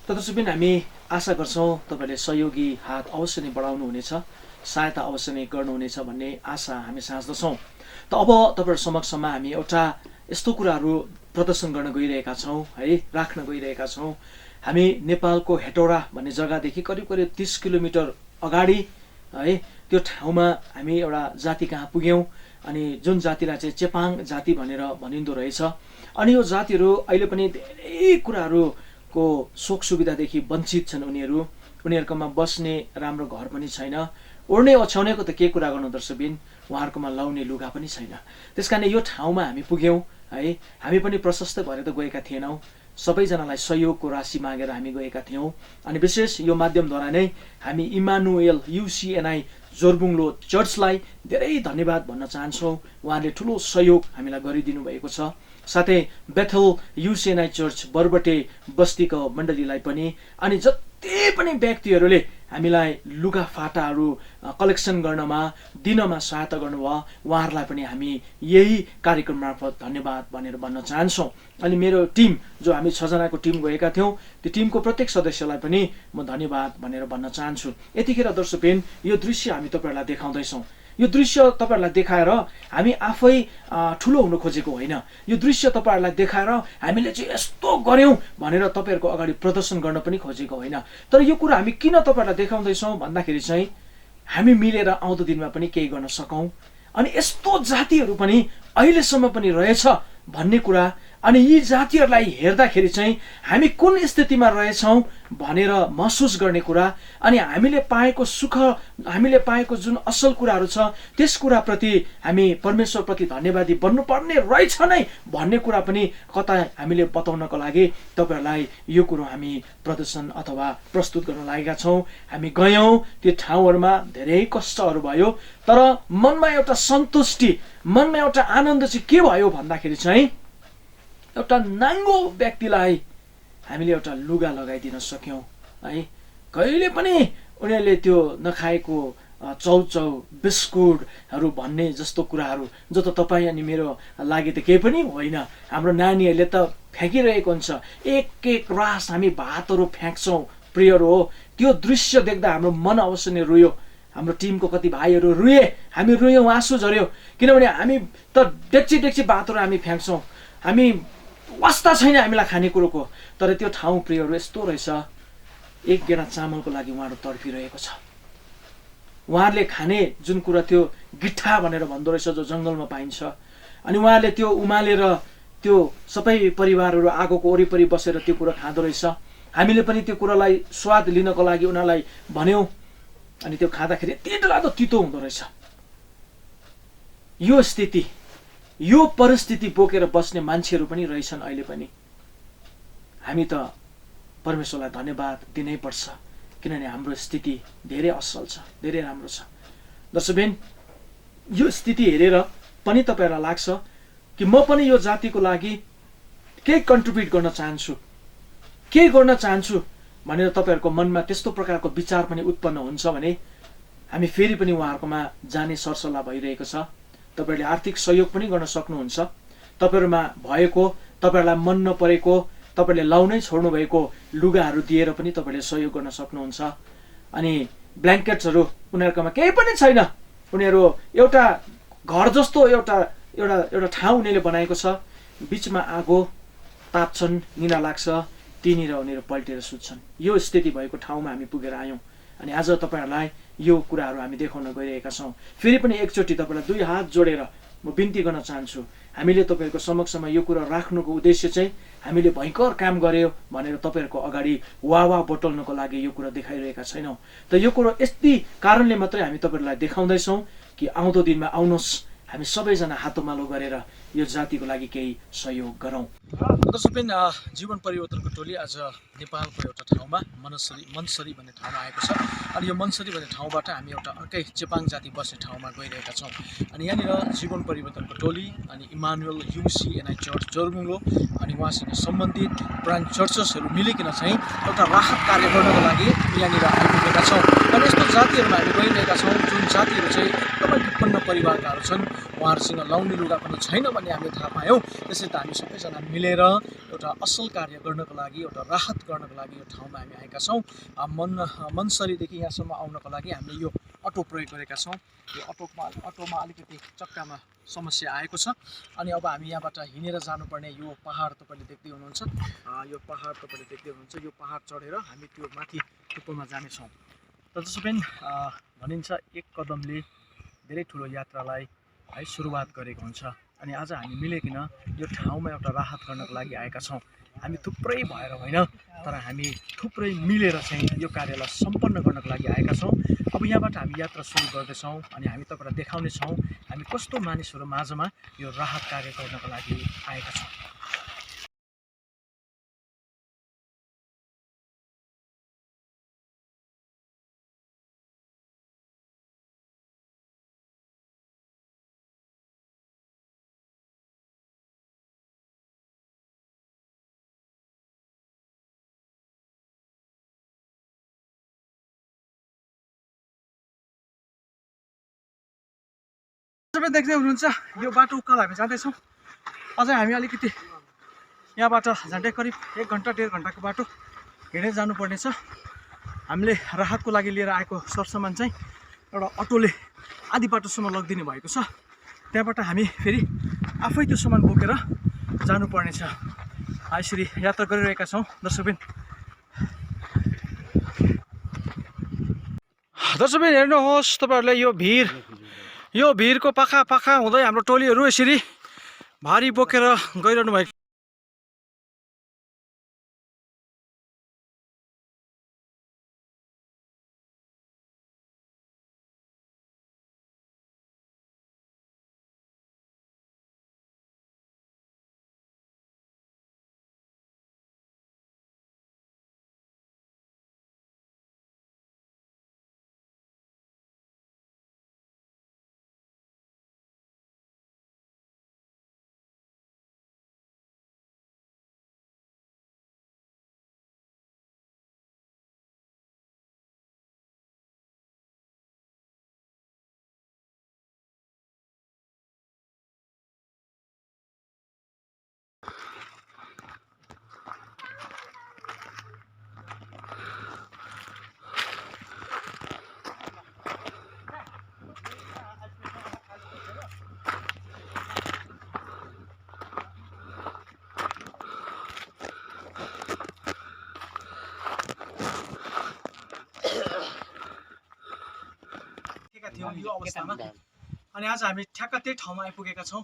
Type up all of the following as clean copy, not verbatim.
तदर्शबिन हामी आशा गर्छौँ तपाईँले सहयोगी हात अवश्य नै बढाउनुहुनेछ, सहायता अवश्य नै गर्नुहुनेछ भन्ने आशा हामी साँच्दछौँ। त अब तपाईँहरू समक्षमा हामी एउटा यस्तो कुराहरू प्रदर्शन गर्न गइरहेका छौँ है, राख्न गइरहेका छौँ। हामी नेपालको हेटौडा भन्ने जग्गादेखि करिब 30 किलोमिटर अगाडि है त्यो ठाउँमा हामी एउटा जाति कहाँ पुग्यौँ। अनि जुन जातिलाई चाहिँ चेपाङ जाति भनेर भनिँदो रहेछ। अनि यो जातिहरू अहिले पनि धेरै कुराहरूको सुख सुविधादेखि वञ्चित छन्। उनीहरूकोमा बस्ने राम्रो घर पनि छैन, ओड्ने ओछ्याउनेको त के कुरा गर्नु दर्शकबिन, उहाँहरूकोमा लाउने लुगा पनि छैन। त्यसकारण यो ठाउँमा हामी पुग्यौँ है। हामी पनि प्रशस्त भएर त गएका थिएनौँ, सबैजनालाई सहयोगको राशि मागेर हामी गएका थियौँ। अनि विशेष यो माध्यमद्वारा नै हामी इमानुएल युसिएनआई जोरबुङ्लो चर्चलाई धेरै धन्यवाद भन्न चाहन्छौँ। उहाँले ठुलो सहयोग हामीलाई गरिदिनु भएको छ। साथै बेथल युसिएनआई चर्च बरबटे बस्तीको मण्डलीलाई पनि, अनि जति पनि व्यक्तिहरूले हामीलाई लुगा फाटाहरू कलेक्सन गर्नमा दिनमा सहायता गर्नुभयो, उहाँहरूलाई पनि हामी यही कार्यक्रम मार्फत धन्यवाद भनेर भन्न चाहन्छौँ। अनि मेरो टिम जो हामी 6 जनाको टिम गएका थियौँ, त्यो टिमको प्रत्येक सदस्यलाई पनि म धन्यवाद भनेर भन्न चाहन्छु। यतिखेर दर्शकबिन यो दृश्य हामी तपाईँहरूलाई देखाउँदैछौँ। यो दृश्य तपाईँहरूलाई देखाएर हामी आफै ठुलो हुन खोजेको होइन। यो दृश्य तपाईँहरूलाई देखाएर हामीले चाहिँ यस्तो गऱ्यौँ भनेर तपाईँहरूको अगाडि प्रदर्शन गर्न पनि खोजेको होइन। तर यो कुरा हामी किन तपाईँहरूलाई देखाउँदैछौँ भन्दाखेरि चाहिँ हामी मिलेर आउँदो दिनमा पनि केही गर्न सकौँ, अनि यस्तो जातिहरू पनि अहिलेसम्म पनि रहेछ भन्ने कुरा, अनि यी जातिहरूलाई हेर्दाखेरि चाहिँ हामी कुन स्थितिमा रहेछौँ भनेर महसुस गर्ने कुरा, अनि हामीले पाएको सुख, हामीले पाएको जुन असल कुराहरू छ त्यस कुराप्रति हामी परमेश्वरप्रति धन्यवादी बन्नुपर्ने रहेछ नै भन्ने कुरा पनि कता हामीले बताउनको लागि तपाईँहरूलाई यो कुरो हामी प्रदर्शन अथवा प्रस्तुत गर्न लागेका छौँ। हामी गयौँ त्यो ठाउँहरूमा, धेरै कष्टहरू भयो, तर मनमा एउटा सन्तुष्टि, मनमा एउटा आनन्द चाहिँ के भयो भन्दाखेरि चाहिँ एउटा नाङ्गो व्यक्तिलाई हामीले एउटा लुगा लगाइदिन सक्यौँ है। कहिले पनि उनीहरूले त्यो नखाएको चौचौ बिस्कुटहरू भन्ने जस्तो कुराहरू जो त तपाईँ अनि मेरो लागि त केही पनि होइन, हाम्रो नानीहरूले त फ्याँकिरहेको हुन्छ। एक रास हामी भातहरू फ्याँक्छौँ प्रियहरू हो। त्यो दृश्य देख्दा हाम्रो मन अवश्य नै रोयो। हाम्रो टिमको कति भाइहरू रोए, हामी रोयौँ, आँसु झऱ्यो, किनभने हामी त डेक्ची भातहरू हामी फ्याँक्छौँ, हामी वास्ता छैन हामीलाई खानेकुरोको। तर त्यो ठाउँ प्रियहरू यस्तो रहेछ, एक गेडा चामलको लागि उहाँहरू तडपिरहेको छ। उहाँहरूले खाने जुन कुरा त्यो गिट्ठा भनेर भन्दो रहेछ, जो जङ्गलमा पाइन्छ, अनि उहाँहरूले त्यो उमालेर त्यो सबै परिवारहरू आगोको वरिपरि बसेर त्यो कुरा खाँदो रहेछ। हामीले पनि त्यो कुरालाई स्वाद लिनको लागि उनीहरूलाई भन्यौँ, अनि त्यो खाँदाखेरि यति डरलाग्दो तितो हुँदो रहेछ। यो स्थिति, यो परिस्थिति बोकेर बस्ने मान्छेहरू पनि रहेछन् अहिले पनि। हामी त परमेश्वरलाई धन्यवाद दिनै पर्छ, किनभने हाम्रो स्थिति धेरै असल छ, धेरै राम्रो छ। दर्शकबिन, यो स्थिति हेरेर पनि तपाईँहरूलाई लाग्छ कि म पनि यो जातिको लागि केही कन्ट्रिब्युट गर्न चाहन्छु, केही गर्न चाहन्छु भनेर तपाईँहरूको मनमा त्यस्तो प्रकारको विचार पनि उत्पन्न हुन्छ भने हामी फेरि पनि उहाँहरूकोमा जाने सरसल्लाह भइरहेको छ। तपाईँहरूले आर्थिक सहयोग पनि गर्न सक्नुहुन्छ। तपाईँहरूमा भएको, तपाईँहरूलाई मन नपरेको, तपाईँहरूले लाउनै छोड्नु भएको लुगाहरू दिएर पनि तपाईँले सहयोग गर्न सक्नुहुन्छ। अनि ब्ल्याङ्केट्सहरू उनीहरूकोमा केही पनि छैन, उनीहरू एउटा घर जस्तो एउटा ठाउँ उनीहरूले बनाएको छ, बिचमा आगो ताप्छन्, निना लाग्छ, त्यहीँनिर उनीहरू पल्टेर सुत्छन्। यो स्थिति भएको ठाउँमा हामी पुगेर आयौँ, अनि आज तपाईँहरूलाई यो कुराहरू हामी देखाउन गइरहेका छौँ। फेरि पनि एकचोटि तपाईँलाई 2 हात जोडेर म बिन्ती गर्न चाहन्छु, हामीले तपाईँहरूको समक्षमा यो कुरा राख्नुको उद्देश्य चाहिँ हामीले भयङ्कर काम गर्यो भनेर तपाईँहरूको अगाडि वाह बटुल्नको लागि यो कुरा देखाइरहेका छैनौँ। त यो कुरो यति कारणले मात्रै हामी तपाईँहरूलाई देखाउँदैछौँ कि आउँदो दिनमा आउनुहोस्, हामी सबैजना हातोमालो गरेर यो जातिको लागि केही सहयोग गरौँ। दर्शकबिन, जीवन परिवर्तनको टोली आज नेपालको एउटा ठाउँमा मनसरी भन्ने ठाउँमा आएको छ। अनि यो मनसरी भन्ने ठाउँबाट हामी एउटा अर्कै चेपाङ जाति बस्ने ठाउँमा गइरहेका छौँ। अनि यहाँनिर जीवन परिवर्तनको टोली अनि इमानुएल युसिएनआई चर्च जोरबुङ्लो अनि उहाँसँग सम्बन्धित ब्रान्च चर्चेसहरू मिलिकन चाहिँ एउटा राहत कार्य गर्नको लागि यहाँनिर आइपुगेका छौँ। अनि यस्तो जातिहरूमा हामी गइरहेका छौँ जुन जातिहरू चाहिँ एकदमै विपन्न परिवारकाहरू छन्, उहाँहरूसँग लाउने लुगा पनि छैन भन्ने हामीले थाहा पायौँ। त्यसैले त हामी सबैजना मिलेर एउटा असल कार्य गर्नको लागि, एउटा राहत गर्नको लागि यो ठाउँमा हामी आएका छौँ। मनसरीदेखि यहाँसम्म आउनको लागि हामीले यो अटो प्रयोग गरेका छौँ। यो अटोमा अलिकति चक्कामा समस्या आएको छ अनि अब हामी यहाँबाट हिँडेर जानुपर्ने यो पहाड तपाईँले देख्दै हुनुहुन्छ। यो पहाड तपाईँले देख्दै हुनुहुन्छ। यो पहाड चढेर हामी त्यो माथि टुप्पोमा जानेछौँ। त जसो पनि भनिन्छ एक कदमले धेरै ठुलो यात्रालाई है सुरुवात गरेको हुन्छ। अनि आज हामी मिलेकिन यो ठाउँमा एउटा राहत गर्नको लागि आएका छौँ। हामी थुप्रै भएर होइन, तर हामी थुप्रै मिलेर चाहिँ यो कार्यलाई सम्पन्न गर्नको लागि आएका छौँ। अब यहाँबाट हामी यात्रा सुरु गर्दैछौँ अनि हामी तपाईँलाई देखाउनेछौँ हामी कस्तो मानिसहरू माझमा यो राहत कार्य गर्नको लागि आएका छौँ। तपाईँ देख्दै हुनुहुन्छ यो बाटो उकालो हामी जाँदैछौँ। अझै हामी अलिकति यहाँबाट झन्डै करिब 1 घन्टा 1.5 घन्टाको बाटो हिँडेर जानुपर्ने छ। हामीले राहतको लागि लिएर आएको सरसामान चाहिँ एउटा अटोले आधी बाटोसम्म लगिदिने भएको छ। त्यहाँबाट हामी फेरि आफै त्यो सामान बोकेर जानुपर्ने छ। यसरी यात्रा गरिरहेका छौँ दर्शकबिन। दर्शकबिन हेर्नुहोस् तपाईँहरूले यो भिरको पाखा हुँदै हाम्रो टोलीहरू यसरी भारी बोकेर गइरहनु भएको। यो अवस्थामा अनि आज हामी ठ्याक्क त्यही ठाउँमा आइपुगेका छौँ।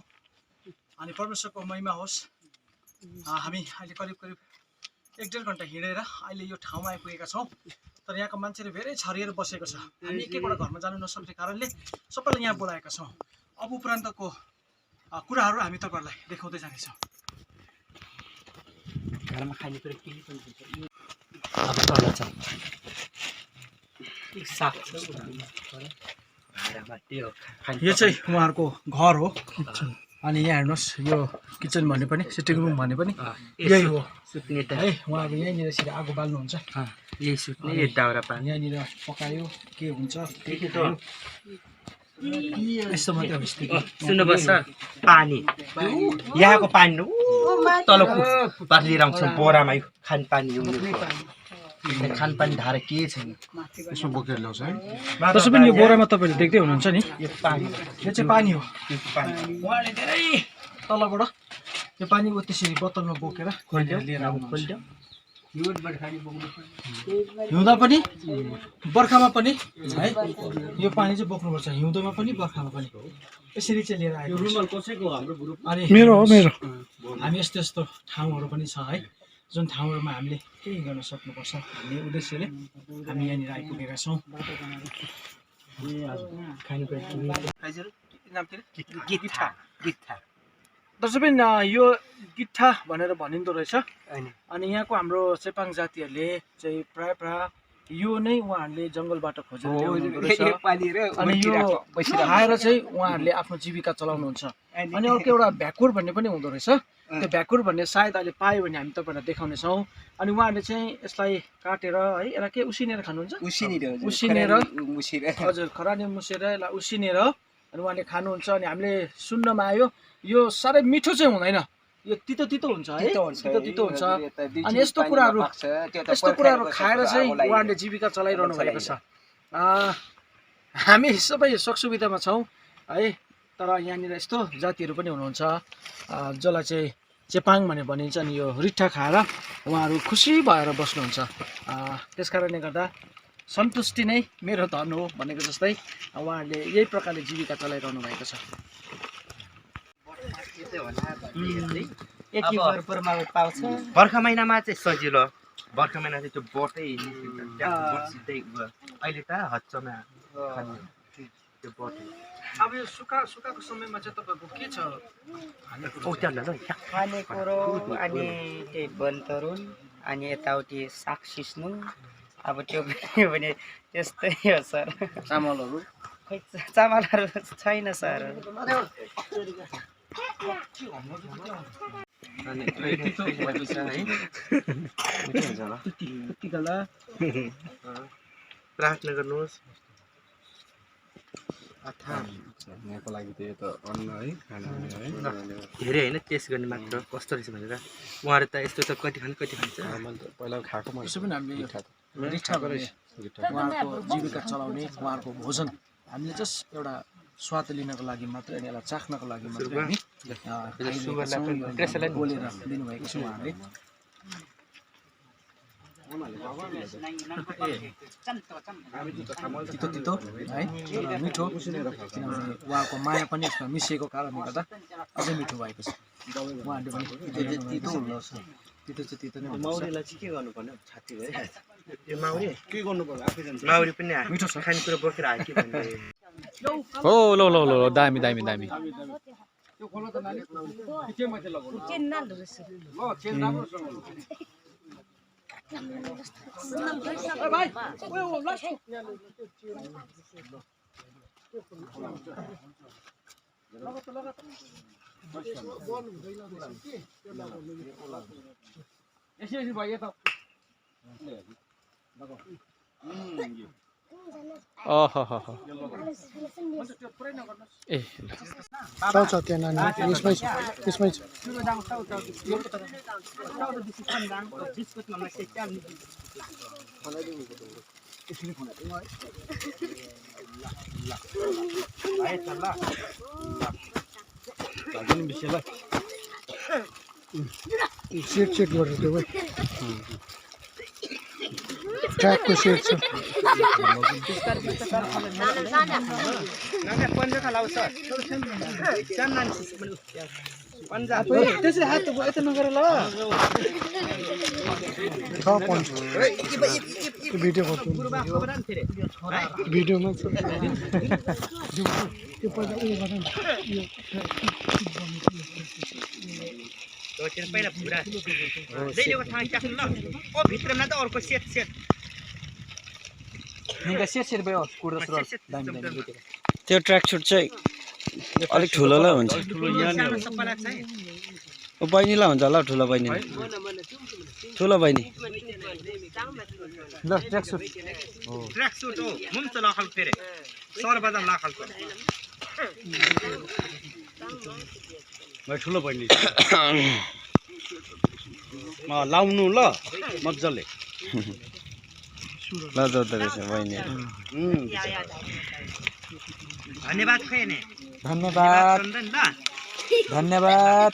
अनि परमेश्वरको महिमा होस्, हामी अहिले करिब 1.5 घन्टा हिँडेर अहिले यो ठाउँमा आइपुगेका छौँ। तर यहाँको मान्छेले धेरै छरिएर बसेको छ। हामी एक एकवटा घरमा जानु नसक्ने कारणले सबैलाई यहाँ बोलाएका छौँ। अब उपरान्तको कुराहरू हामी तपाईँहरूलाई देखाउँदै जानेछौँ। घरमा खाने कुरा के पनि हुन्छ। अब तल छ यो चाहिँ उहाँहरूको घर हो। अनि यहाँ हेर्नुहोस् यो किचन भने पनि सिटिङ रुम भने पनि यही हो सुत्ने त है। उहाँहरू यहीँनिर यसरी आगो बाल्नुहुन्छ। यही सुत्ने यो दाउरा पानी यहाँनिर पकायो के हुन्छ यस्तो मात्रै हो स्थिति। सुन्नुपर्छ पानी यहाँको पानी तल पार लिएर आउँछ बोरामा खानपानी खानपानी धारा केही छैन यसो बोकेर ल्याउँछ है। त्यसो पनि यो बोरामा तपाईँले देख्दै हुनुहुन्छ नि यो पानी यो चाहिँ पानी हो। यो पानी उहाँले धेरै तलबाट यो पानी त्यसरी बोतलमा बोकेर लिएर खोलिदियो हिउँदा पनि बर्खामा पनि है यो पानी चाहिँ बोक्नुपर्छ। हिउँदोमा पनि बर्खामा पनि यसरी चाहिँ लिएर आयो। रुमाल कसैको हाम्रो ग्रुप अनि मेरो हामी यस्तो यस्तो ठाउँहरू पनि छ है जुन ठाउँहरूमा हामीले केही गर्न सक्नुपर्छ भन्ने उद्देश्यले हामी यहाँनिर आइपुगेका छौँ। दर्शक यो गिट्ठा भनेर भनिँदो रहेछ। अनि यहाँको हाम्रो चेपाङ जातिहरूले चाहिँ प्राय यो नै उहाँहरूले जङ्गलबाट खोजेर ल्याउनु रहेछ। अनि यो खाएर चाहिँ उहाँहरूले आफ्नो जीविका चलाउनुहुन्छ। अनि अर्को एउटा भ्याकुर भन्ने पनि हुँदो रहेछ। त्यो भ्याकुर भन्ने सायद अहिले पायो भने हामी तपाईँलाई देखाउनेछौँ। अनि उहाँहरूले चाहिँ यसलाई काटेर है यसलाई के उसिनेर खानुहुन्छ। उसिनेर हजुर खरानी मुसेर यसलाई उसिनेर अनि उहाँले खानुहुन्छ अनि हामीले सुन्नमा आयो यो साह्रै मिठो चाहिँ हुँदैन यो तितो तितो हुन्छ है तितो हुन्छ अनि यस्तो कुराहरू खाएर चाहिँ उहाँले जीविका चलाइरहनु भएको छ हामी सबै सुखसुविधामा छौँ है तर यहाँनिर यस्तो जातिहरू पनि हुनुहुन्छ जसलाई चाहिँ चेपाङ भनेर भनिन्छ अनि यो रिठ्ठा खाएर उहाँहरू खुसी भएर बस्नुहुन्छ त्यस कारणले गर्दा सन्तुष्टि नै मेरो धन हो भनेको जस्तै उहाँहरूले यही प्रकारले जीविका चलाइरहनु भएको छ बर्खा महिनामा चाहिँ सजिलो बर्खा महिना चाहिँ त्यो बोटै सिधै अहिले त हच्चमा त्यो बोट अब यो सुकाको समयमा चाहिँ तपाईँको के छ खानेकुरो अनि त्यही बनतरुल अनि यताउति साग सिस्नु अब त्यो भने त्यस्तै हो सर चामलहरू खै चामलहरू छैन सर प्रार्थना गर्नुहोस् यहाँको लागि त यो त अन्न है खाना है धेरै होइन टेस्ट गर्ने मात्र कस्तो रहेछ भनेर उहाँहरू त यस्तो त कति खान्छ मैले त पहिला खाएको मैले यसो पनि हामीले रिठा गरेर उहाँहरूको जीविका चलाउने उहाँहरूको भोजन हामीले जस्ट एउटा स्वाद लिनको लागि मात्रै अनि यसलाई चाख्नको लागि मात्रै हामी बोलेर दिनुभएको छ उहाँहरूले तितो तितो है मिठो किनभने उहाँको माया पनि यसमा मिसिएको कारणले गर्दा अझै मिठो भएको छ उहाँहरूले पनि तितो हुँदछ तितो चाहिँ तितो नै माउरीलाई चाहिँ के गर्नुपर्ने छाती भयो यो माउरी के गर्नुपर्ने आफै जान्छ माउरी पनि मिठो छ खानेकुरो बोकेर आयो कि भन्ने हो ल ल ल दामी दामी दामी त्यो खोलो त नानी के माथि लगाउनु चेन नाल रहेछ ल चेन राम्रो ए भाइ ओए ओ लास्ट यसरी भयो त ए छ त्यहाँ नानी यसमै छ यसमै छ सेट सेट गरेर देऊ है ट्र्याकको सेट छ त्यसरी हात यता नगरेर ल छ पञ्च भिडियो भिडियोमा छ त्यो पहिला उयो गर न पहिला पुरा दैलेको ठाउँ क्याप्सन ल ओ भित्रमा त अर्को सेट सेट सेट भयो कुर्ता सुरुवाल त्यो ट्र्याक सुट चाहिँ अलिक ठुलोलाई हुन्छ बहिनीलाई हुन्छ होला ठुलो बहिनी ठुलो बहिनी ल ट्र्याक सुट हो मुम्च लखल फेरे सरबजाम लखलको भाइ ठुलो बहिनी लाउनु ल मजाले लजाउँदो रहेछ बहिनी धन्यवाद खैने धन्यवाद धन्यवाद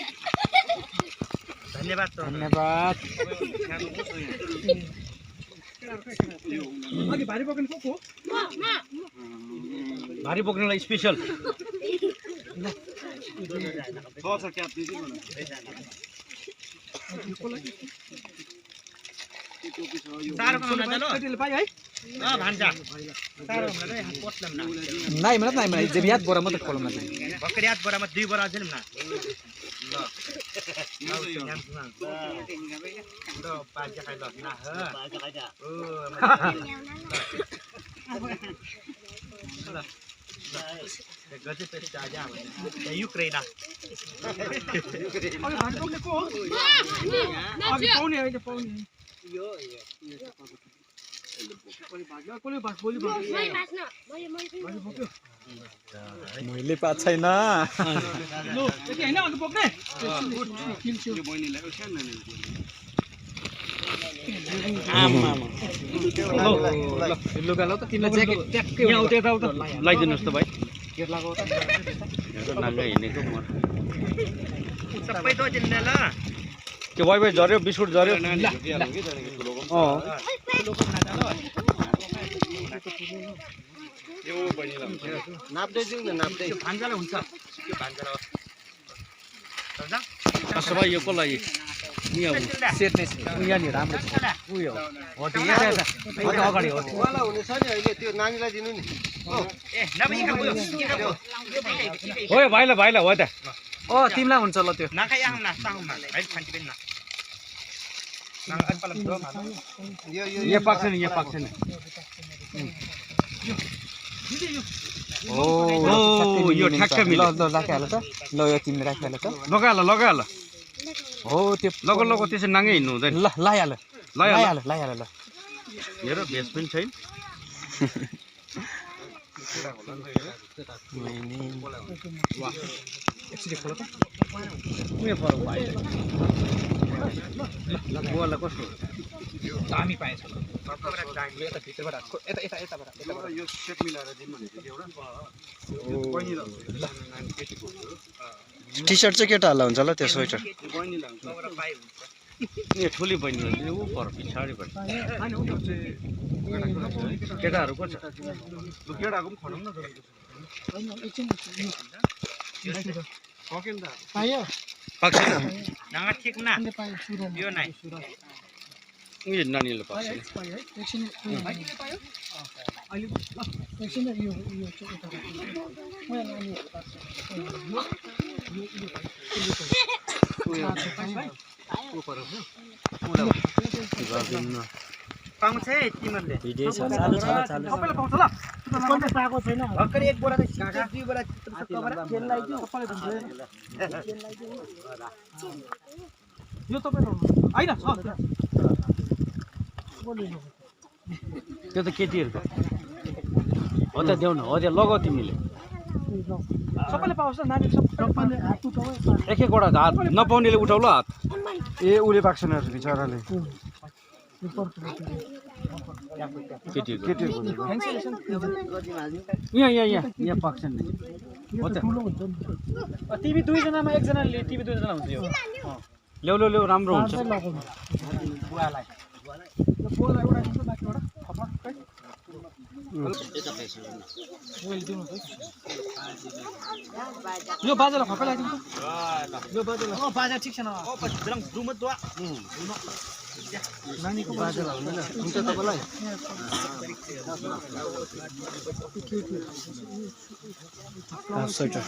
धन्यवाद धन्यवाद भारी बोक्नेलाई स्पेसल नाइ मलाई नाइ मलाई जब याद बोरा मात्र खोलौँ न भर्खर याद बोरामा 2 बोरा छैन न ल पाँच खाइ ल ना ल गजब पे आजा युक्रेन यो मैले पाएको छैन लु यति हैन अनि बोक्ने लुगा ल त तिमीलाई ज्याकेट ट्याक्कै यहाँ उता यता लगाइदिनुहोस् त भाइ नाङ्गा हिँडेको म सबै त जिन्दा ल त्यो वाइफाई झऱ्यो बिस्कुट झऱ्यो नाप्दै दिउँ न नाप्दै भान्जाला हुन्छ त्यो भान्जाला असो भाइ यो को लागि यहाँनिर राम्रो उयो हो त्यो अगाडि हो वाला हुनेछ नि अहिले त्यो नानीलाई दिनु नि ए नबिका बुयो हो भाइला हो त तिमीलाई हुन्छ ल त्यो नाका यहाँ ना साउमा है खान्ति पनि ना नाका अल्पलम दो मा यो पाक्छ नि ओ यो ठ्याक्क मिल्यो ल राखिहाल त ल यो तिमीले राखिहाल त लगाल हो त्यो लगो त्यसै नाङ्गै हिँड्नु हुँदैन ल लाइहाल ल हेर भेष पनि छैन गोवालाई कस्तो दामी पाएछ यो सेट मिलाएर दिनु भनेको एउटा टी सर्ट चाहिँ केटाहरूलाई हुन्छ होला त्यो स्वेटर ए ठुली बहिनी ऊ पर पछाडि भयो केटाहरू को छ केटाको पनि खनाउँ न पाक्छ नाका ठीक ना यो नाइ उयो नानीले पाक्छ पाउँछ है तिमीहरूले भिडियो छ चालु सबैले पाउँछ ल कसले पाएको छैन भर्खर एक बोरा त दुई बोरा खेललाई दियो यो तपाईँ हैन छ त्यो त केटीहरूको हो त देऊ न हो त्यो लगाऊ तिमीले सबैले पाउँछ नानी सबैले हात उठाउ एक एकवटा हात नपाउनेले उठाउ ल हात ए उसले पाएको छैन बिचराले केटीहरूको यहाँ पाक्छ नि हो त टिभी दुईजनामा एकजनाले टिभी दुईजना हुन्छ यो ल्याउ राम्रो हुन्छ यो बाजालाई खपै लगाइदिनु यो बाजालाई बाजा ठिक छैन नानीको बाजालाई हुँदैन हुन्छ तपाईँलाई स्वेटर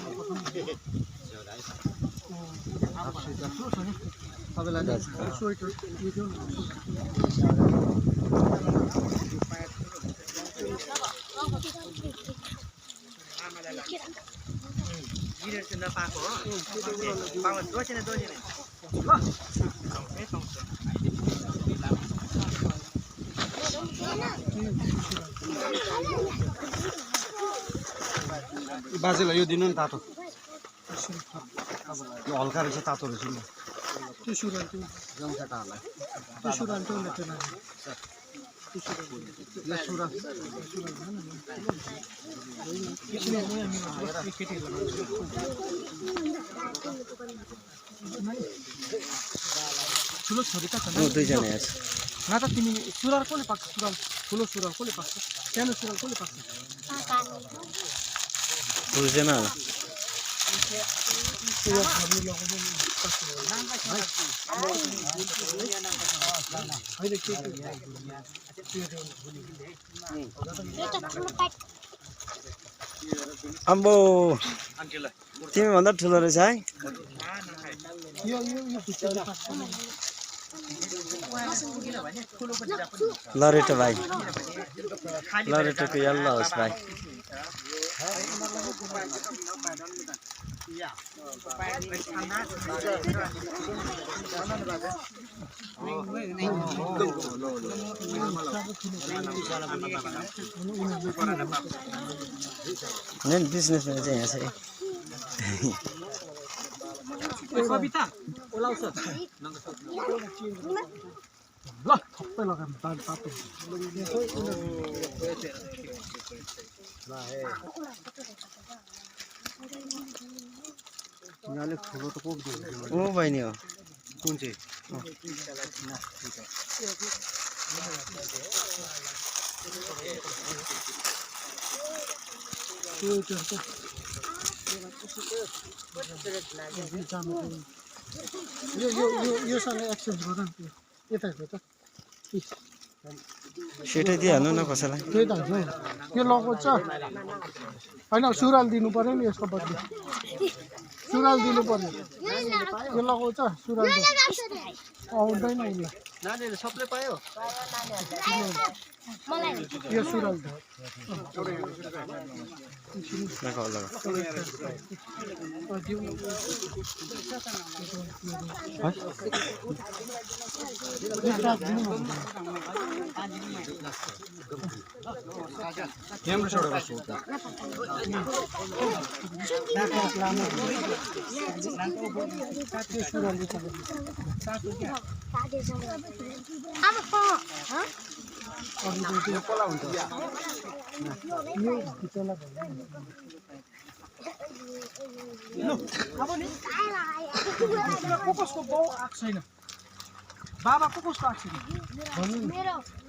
तपाईँलाई स्वेटर गिरेर चाहिँ नपाएको हो पाउँछ दोसेन बाजेलाई यो दिनु नि तातो यो हल्का रहेछ तातो रहेछ नि त्यो सुरुवाल त्यो जमकेटाहरूलाई त्यो सुरुवाल त्यो लेटेन ठुलो छोरी कहाँ छ दुईजना यहाँ छ न त तिमी सुरुवाल कसले पाक्छ सुरुवाल ठुलो सुरुवाल कसले पाक्छ सानो सुरुवाल कसले पाक्छ बुझ्दैन होला अम्बो तिमीभन्दा ठुलो रहेछ है लरेटो भाइ लरेटोको यल्लो होस् भाइ मेन बिजनेसमा चाहिँ यहाँ चाहिँ कविता ओलाउँछ ल सबै लगाएर दाल पातो यहाँले ठुलो त कोक दिन्छ ऊ बहिनी हो कुन चाहिँ यो सँग एक्सचेन्ज गर न यता हेर त सेटै दिइहाल्नु न कसैलाई त्यही त यो लगाउँछ होइन सुरुवाल दिनु पर्यो नि यसको बदली सुरुवाल दिनु पर्यो यो लगाउँछ सुरुवाल आउँदैन उसलाई नानीहरूले सबले पायो यो सुरुवाल लगाऊ लगाऊ कसको बाउ आएको छैन बाबा कसको आएको छैन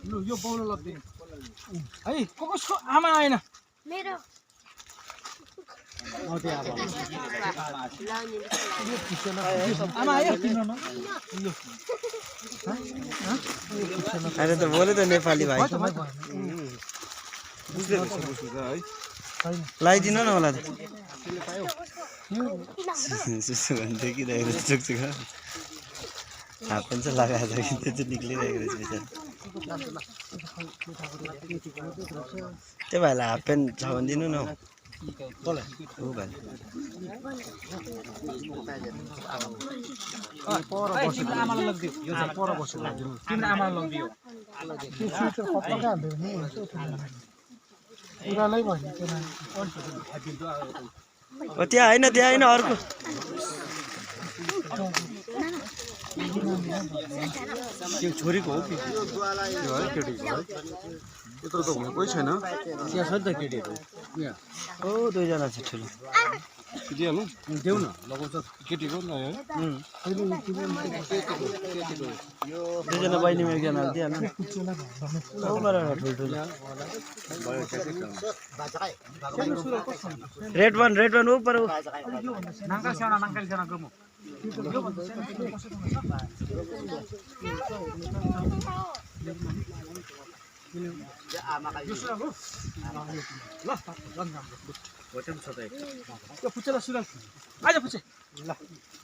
लु यो बाउलो लगिदिनु है कसको आमा आएन मेरो आमा आयो अहिले त बोल्यो त नेपाली भाइ लगाइदिनु न होला त सुसु भने देखिरहेको रहेछ चुकचुक हाफपेन्ट चाहिँ लगाएर कि त्यो चाहिँ निक्लिरहेको रहेछ बिचरा त्यो भाइलाई हाफपेन्ट छ भने दिनु न ऊ भाइ आमालाई लगिदियो पर बसेर तिम्रो आमालाई लगिदियो त्यो स्वेटर कपडा हाल्यो भने पुरानै भयो त्यहाँ होइन अर्को त्यो छोरीको हो कि त्यो है केटीको है यत्रो त हुनु कोही छैन त्यहाँ छ नि त केटीहरू ओ दुईजना छ ठुलो दिइहाल्नु देऊ न लगाउँछ केटीको न है दुईजना बहिनीमा एकजना दिइहाल्नु ठुल्ठुलो रेड वान ऊपर नाङ्गाल साना गमो पुच्चेला सुरल आज पुच्चे ल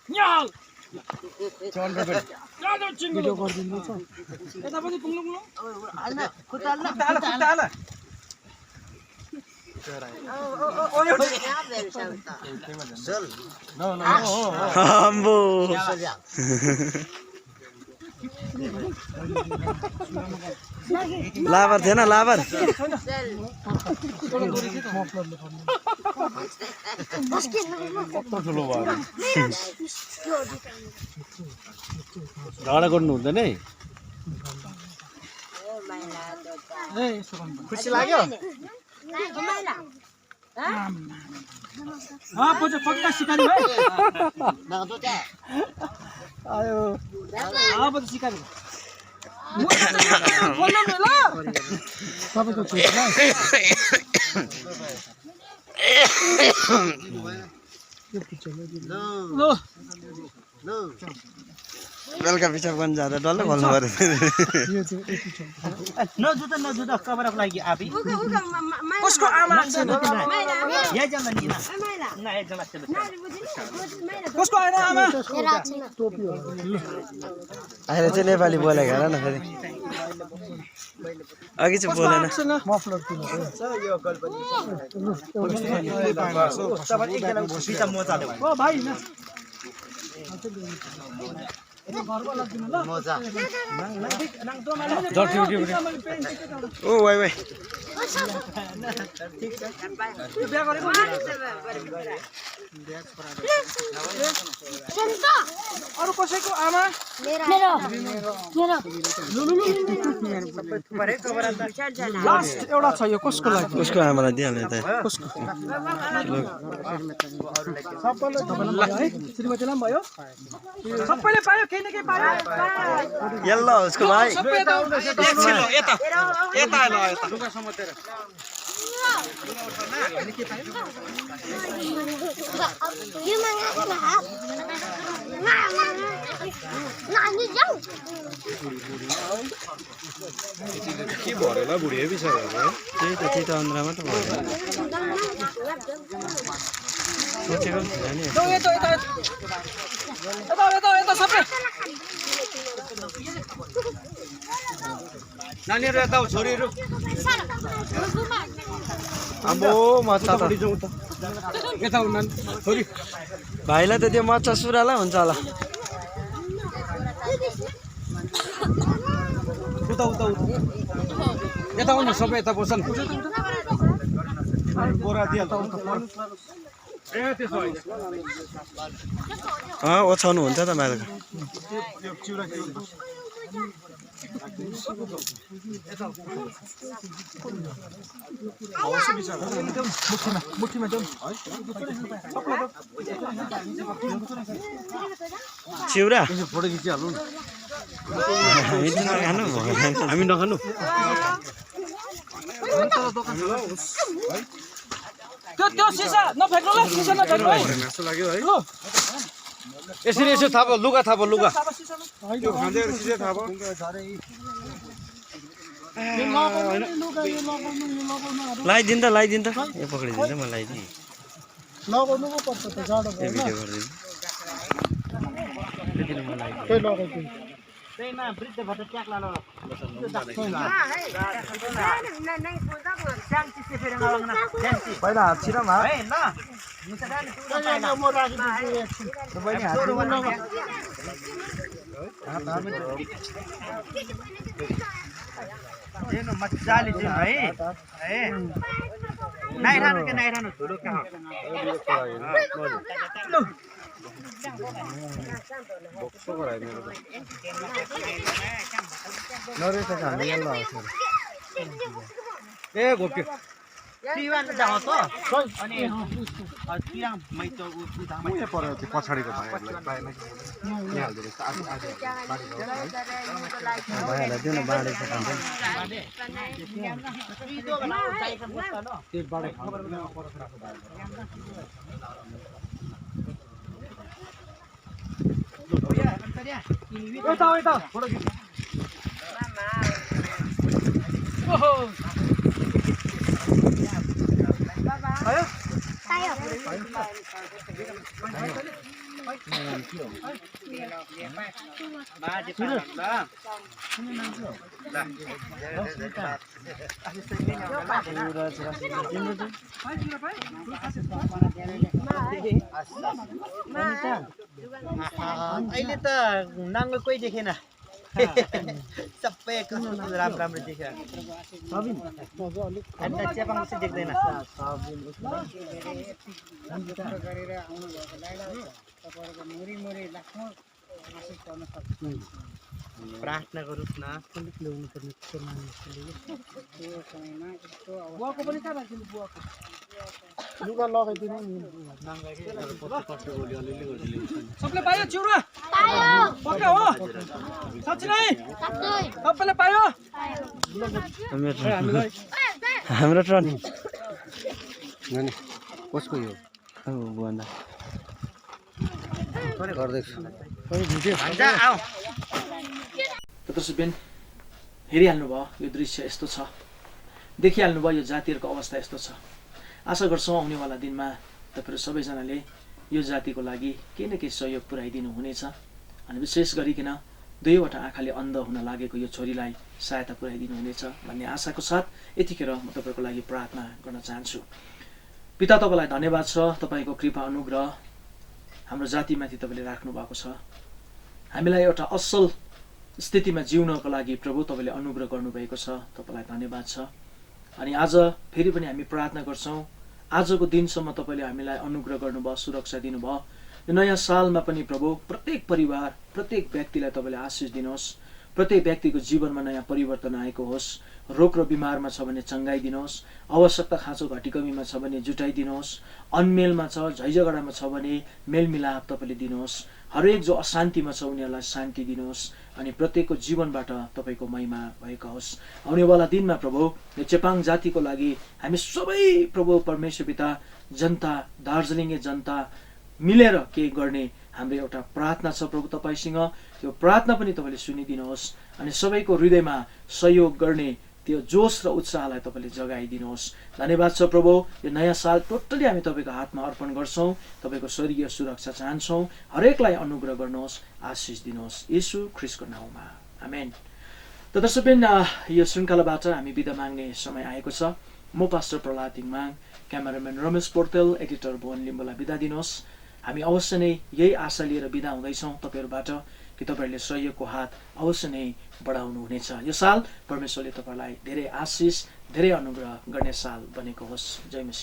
न्याल भिडियो गरिदिनु छ यता पनि पुग्नु हैन खुट्टा हाल आम्बो लाबर थिएन लाबर कत्रो ठुलो भयो झगडा गर्नु हुँदैन है खुसी लाग्यो पछि पक्का सिकारी भाइ आयो अब त सिकारी तपाईँको बेलुका पिछाप गर्नु जाँदा डल्लै खोल्नु पऱ्यो नजुदा कभरअप लागि आबी कसको आमा या जम्मा नि ना एक जम्मा छ कसको आमा टोपी हो अहिले चाहिँ नेपाली बोलेको होला न फेरि अघि चाहिँ बोलेन मफलर किन यो गल्पनी मोजा ओ भाइ न मोजा ओ वाइ वाइ बिहा गरेको अरु कसैको आमा लास्ट एउटा छ यो कसको लागि उसको आमालाई दिइहाल्ने त है श्रीमतीलाई पनि भयो सबैले पायो केही न केही पायो यल्लो उसको भाइ सबै यता यता ल यता के भरेर बुढी हेभी छ त्यही त अन्ध्रा मात्र भयो सोचेको नि यता यता यता यता यता सबै नानीहरु यता आऊ छोरीहरु आम्बो मच्चा त यता आऊ नानी छोरी भाइलाई त त्यो मच्चा सुराला हुन्छ होला उता उता उता यता आउनु सबै यता बस्छन् बोरा दिइहाल्छ ए त्यसो होइन ओछाउनु हुन्छ त मालको मुठीमा जाउँ चिउरा फोटो खिचिहाल्नु न खानु हामी नखानु त्यो सिसा नफ्याक्नु ल सिसा नफ्याक्नु है मासु लाग्यो है यसरी यसो थापो लुगा थापो लुगा त्यो खाँदै सिधै थापो लगाइदिनु त लगाइदिनु त यो पक्रिदिन्छ म लगाइदिएँ लगाउनु पो पर्छ त जाडो यो भिडियो गरिदिनु त्यही लगाइदिनु त्यहीमा वृद्ध भएर ट्याक लालो पहिला हात छिराम है ल म राखिदिन्छु हेर्नु मजाले दिनु है नाइरानु के नाइरानु धुलो कहाँ ए घोप्यो तिवान जाऊ त अनि तिरा मैतो मैले पर्यो त्यो पछाडिको भाइहरूलाई बाहिर हाल्दो रहेछ भाइहरूलाई दिनु बाँडेछ खान्छ यता यता फोटो खिच ओहो आयो अहिले त नाङ्गो कोही देखेन सबै राम्रो राम्रो देख्यो अन्त चेपाङ चाहिँ देख्दैन प्रार्थना गरौँ न बुवाको पनि कहाँ राख्दिनु बुवाको लुगा लगाइदिनु नि सबले पायो चिउरा पक्का हो साँच्चै नै सबैले पायो हाम्रो टर्न नानी कसको यो अब भन्दा दर्शकबिन हेरिहाल्नुभयो यो दृश्य यस्तो छ, देखिहाल्नुभयो यो जातिहरूको अवस्था यस्तो छ। आशा गर्छौँ आउनेवाला दिनमा तपाईँहरू सबैजनाले यो जातिको लागि केही न केही सहयोग पुर्याइदिनु हुनेछ। अनि विशेष गरिकन 2वटा आँखाले अन्ध हुन लागेको यो छोरीलाई सहायता पुर्याइदिनु हुनेछ भन्ने आशाको साथ यतिखेर म तपाईँको लागि प्रार्थना गर्न चाहन्छु। पिता, तपाईँलाई धन्यवाद छ, तपाईँको कृपा अनुग्रह हाम्रो जातिमाथि तपाईँले राख्नु भएको छ। हामीलाई एउटा असल स्थितिमा जिउनको लागि प्रभु तपाईँले अनुग्रह गर्नुभएको छ, तपाईँलाई धन्यवाद छ। अनि आज फेरि पनि हामी प्रार्थना गर्छौँ, आजको दिनसम्म तपाईँले हामीलाई अनुग्रह गर्नुभयो, सुरक्षा दिनुभयो। यो नयाँ सालमा पनि प्रभु प्रत्येक परिवार, प्रत्येक व्यक्तिलाई तपाईँले आशिष दिनुहोस्। प्रत्येक व्यक्तिको जीवनमा नयाँ परिवर्तन आएको होस्। रोग र बिमारमा छ भने चङ्गाइदिनुहोस्, आवश्यकता खाँचो घटीकमीमा छ भने जुटाइदिनुहोस्, अनमेलमा छ, झैझगडामा छ भने मेलमिलाप तपाईँले दिनुहोस्। हरेक जो अशान्तिमा छ उनीहरूलाई शान्ति दिनुहोस् अनि प्रत्येकको जीवनबाट तपाईँको महिमा भएको होस्। आउनेवाला दिनमा प्रभु यो चेपाङ जातिको लागि हामी सबै प्रभु परमेश्वर पिता जनता, दार्जिलिङे जनता मिलेर के गर्ने हाम्रो एउटा प्रार्थना छ प्रभु तपाईँसँग। त्यो प्रार्थना पनि तपाईँले सुनिदिनुहोस् अनि सबैको हृदयमा सहयोग गर्ने त्यो जोस र उत्साहलाई तपाईँले जगाइदिनुहोस्। धन्यवाद छ प्रभु। यो नयाँ साल टोटली हामी तपाईँको हातमा अर्पण गर्छौँ। तपाईँको स्वर्गीय सुरक्षा चाहन्छौँ। हरेकलाई अनुग्रह गर्नुहोस्, आशिष दिनुहोस्, येशू ख्रीष्टको नाउँमा, आमेन। त दर्शकवृन्द, यो श्रृङ्खलाबाट हामी बिदा माग्ने समय आएको छ। म पास्टर प्रहलाद दिङमाङ, क्यामेराम्यान रमेश पोर्तेल, एडिटर भुवन लिम्बुलाई बिदा दिनुहोस्। हामी अवश्य नै यही आशा लिएर बिदा हुँदैछौँ तपाईँहरूबाट कि तपाईँहरूले सहयोगको हात अवश्य नै बढाउनुहुनेछ। यो साल परमेश्वरले तपाईँलाई धेरै आशिष, धेरै अनुग्रह गर्ने साल बनेको होस्। जय मसीह।